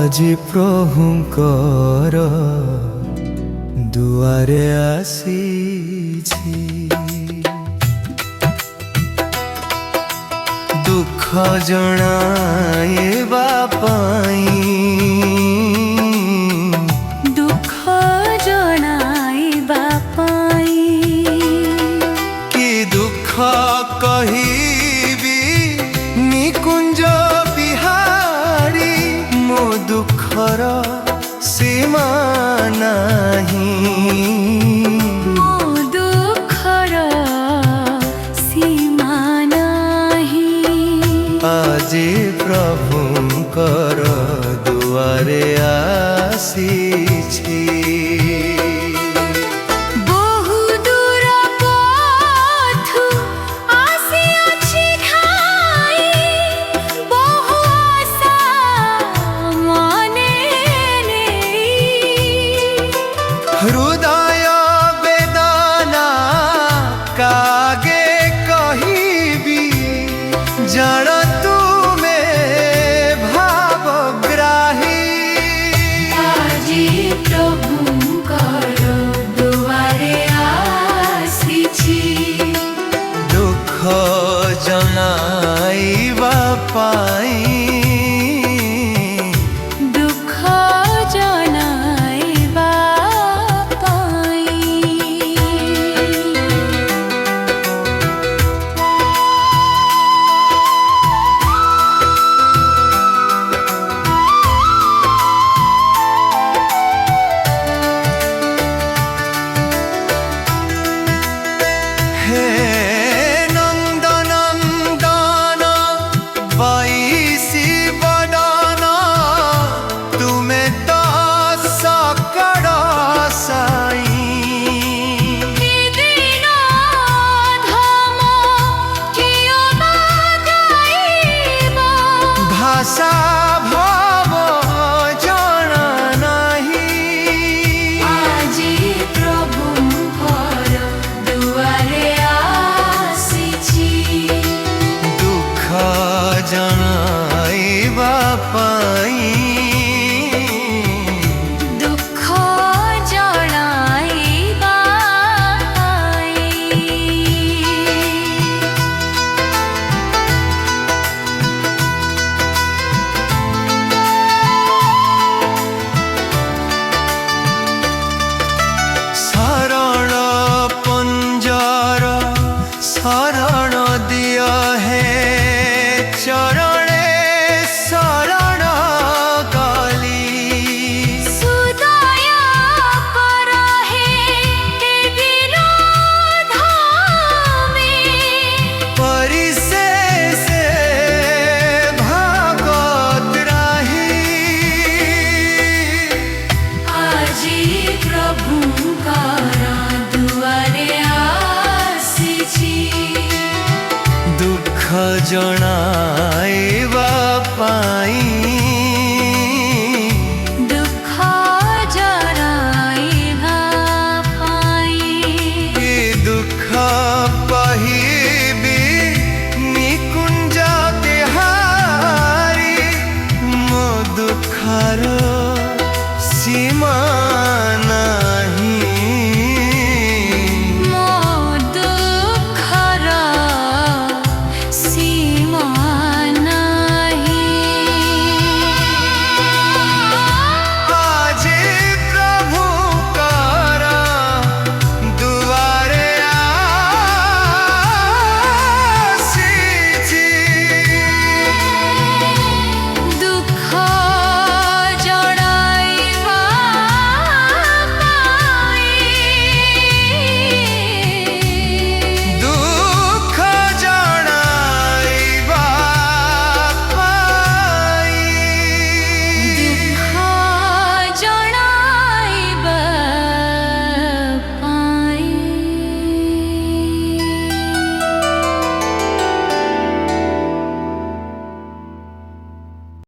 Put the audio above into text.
আজি প্রভুঙ্কর দুয়ারে আসিছি, দুঃখ জଣାଇବା ପାଇଁ, দুঃখ জଣାଇବା ପାଇଁ। কি দুঃখ কহিবি নিকুঞ্জ বিহারী, ମୋ ଦୁଃଖର ସୀମା ନାହିଁ, ମୋ ଦୁଃଖର ସୀମା ନାହିଁ। ଆଜି ପ୍ରଭୁଙ୍କର ଦୁଆରେ ଆସିଛି। বহু দূর পথু আসিଅছি ধাଇଁ, বহু আশা মনে নেই। হৃদয় বেদনা কাগে কহিবি, জাণ তুমে ভাবগ্রাহী। আজি প্রভুঙ্কর দুয়ারে আসিছি, দুঃখ জনাଇବା ପାଇଁ, দুঃখ জনাଇବା ପାଇଁ। হে নন্দনন্দন বৈশী বদন, তুমে তো সকল সাই। দিন ধম কিয় বা গাইব, ভাষা ভব জনা নাহি, আজি প্রভুঙ্কর দুয়ারে আসিছি, দুঃখ জনাଇବା ପାଇଁ, দুঃখ জনাଇବା ପାଇଁ। শরণ পঞ্জর শরণ দিয় হে, চরণে শরণ গলি। সুদয় কর হে বিনোধামে, পরিশেষে ভগত রাহি। আজি প্রভুঙ্কর দুয়ারে আসিছি, দুঃখ জনা